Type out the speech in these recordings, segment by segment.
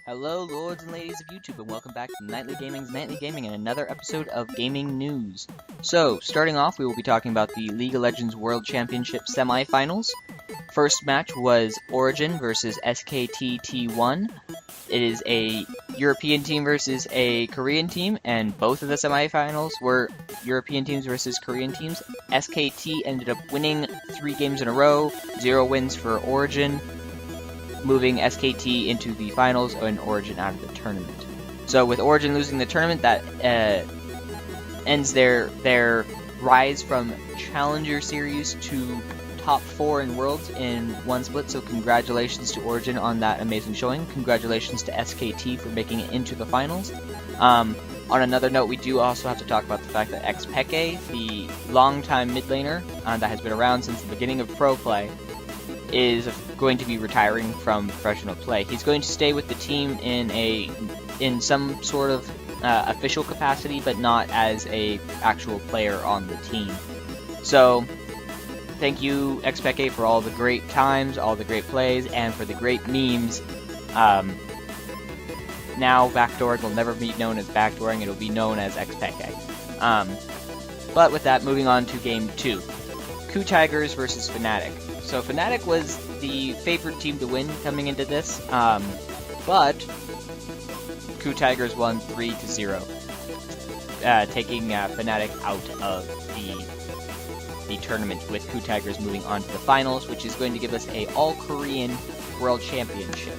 Hello, lords and ladies of YouTube, and welcome back to Nightly Gaming's Nightly Gaming and another episode of Gaming News. So, starting off, we will be talking about the League of Legends World Championship Semifinals. First match was Origin versus SKT T1. It is a European team versus a Korean team, and both of the semifinals were European teams versus Korean teams. SKT ended up winning 3 games in a row, 0 wins for Origin, moving SKT into the finals and Origin out of the tournament. So with Origin losing the tournament, that ends their rise from Challenger Series to top 4 in Worlds in one split, so congratulations to Origin on that amazing showing. Congratulations to SKT for making it into the finals. On another note, we do also have to talk about the fact that Xpeke, the longtime mid laner that has been around since the beginning of pro play, is going to be retiring from professional play. He's going to stay with the team in some sort of official capacity, but not as a actual player on the team. So, thank you, Xpeke, for all the great times, all the great plays, and for the great memes. Now, backdooring will never be known as backdooring, it'll be known as Xpeke. But with that, moving on to Game 2. Coup Tigers versus Fnatic. So Fnatic was the favored team to win coming into this, but Coup Tigers won 3-0, taking Fnatic out of the tournament, with Coup Tigers moving on to the finals, which is going to give us a all-Korean World Championship.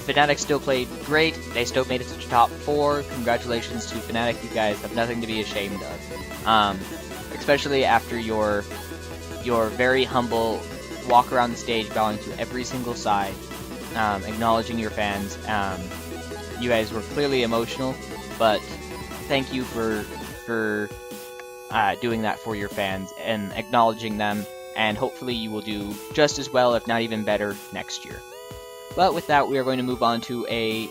Fnatic still played great, they still made it to the top 4, congratulations to Fnatic, you guys have nothing to be ashamed of. Especially after your very humble walk around the stage, bowing to every single side, acknowledging your fans. You guys were clearly emotional, but thank you for doing that for your fans and acknowledging them, and hopefully you will do just as well, if not even better, next year. But with that, we are going to move on to a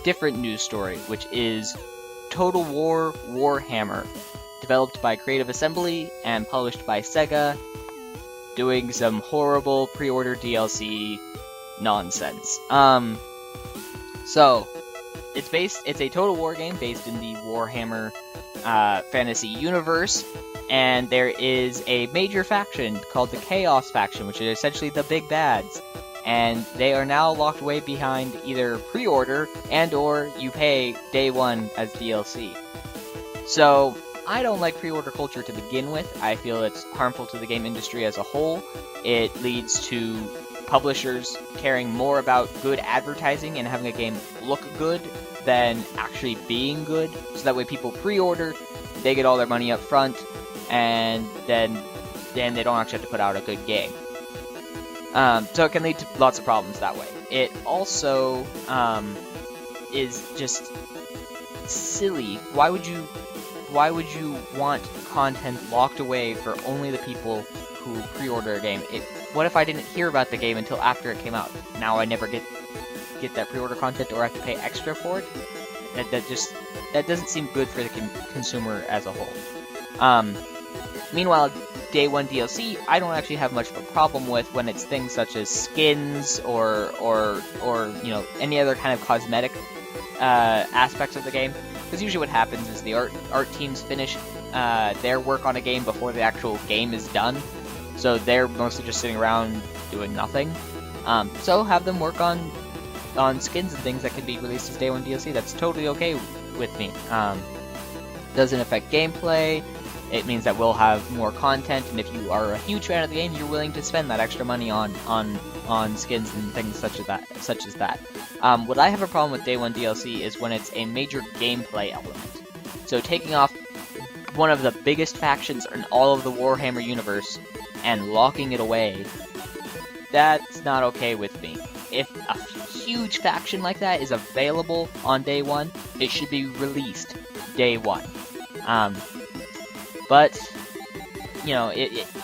different news story, which is Total War Warhammer, developed by Creative Assembly and published by Sega, doing some horrible pre-order DLC nonsense. So it's a Total War game based in the Warhammer fantasy universe, and there is a major faction called the Chaos faction, which is essentially the big bads, and they are now locked away behind either pre-order and or you pay day one as DLC. So I don't like pre-order culture to begin with. I feel it's harmful to the game industry as a whole. It leads to publishers caring more about good advertising and having a game look good than actually being good. So that way people pre-order, they get all their money up front, and then they don't actually have to put out a good game. So it can lead to lots of problems that way. It also is just silly. Why would you want content locked away for only the people who pre-order a game? What if I didn't hear about the game until after it came out? Now I never get that pre-order content, or I have to pay extra for it? That doesn't seem good for the consumer as a whole. Meanwhile, day one DLC, I don't actually have much of a problem with when it's things such as skins or you know, any other kind of cosmetic aspects of the game. Because usually what happens is the art teams finish their work on a game before the actual game is done, so they're mostly just sitting around doing nothing. So have them work on skins and things that can be released as day one DLC. That's totally okay with me. Doesn't affect gameplay. It means that we'll have more content, and if you are a huge fan of the game, you're willing to spend that extra money on skins and things such as that. What I have a problem with day one DLC is when it's a major gameplay element. So taking off one of the biggest factions in all of the Warhammer universe and locking it away, that's not okay with me. If a huge faction like that is available on day one, it should be released day one. But, you know,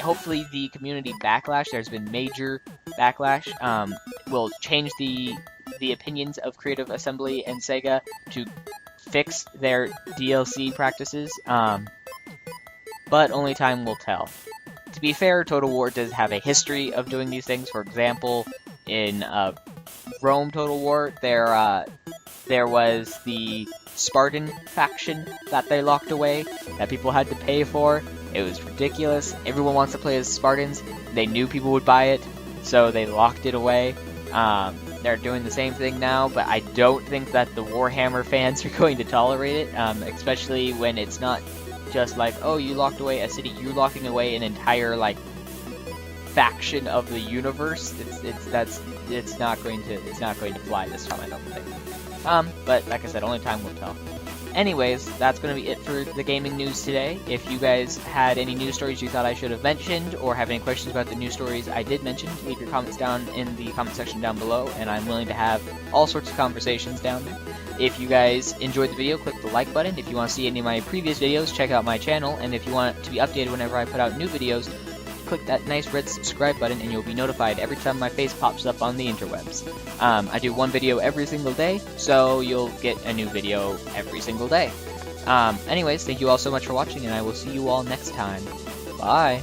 hopefully the community backlash, there's been major backlash, will change the opinions of Creative Assembly and Sega to fix their DLC practices, but only time will tell. To be fair, Total War does have a history of doing these things. For example, in Rome Total War, there was the Spartan faction that they locked away that people had to pay for. It was ridiculous. Everyone wants to play as Spartans. They knew people would buy it, so they locked it away. They're doing the same thing now, but I don't think that the Warhammer fans are going to tolerate it, especially when it's not just like, oh, you locked away a city, you're locking away an entire, like, faction of the universe. It's not going to fly this time, I don't think. But like I said, only time will tell. Anyways, that's going to be it for the gaming news today. If you guys had any news stories you thought I should have mentioned, or have any questions about the news stories I did mention, leave your comments down in the comment section down below, and I'm willing to have all sorts of conversations down there. If you guys enjoyed the video, click the like button. If you want to see any of my previous videos, check out my channel, and if you want to be updated whenever I put out new videos, click that nice red subscribe button and you'll be notified every time my face pops up on the interwebs. I do one video every single day, so you'll get a new video every single day. Anyways, thank you all so much for watching, and I will see you all next time. Bye!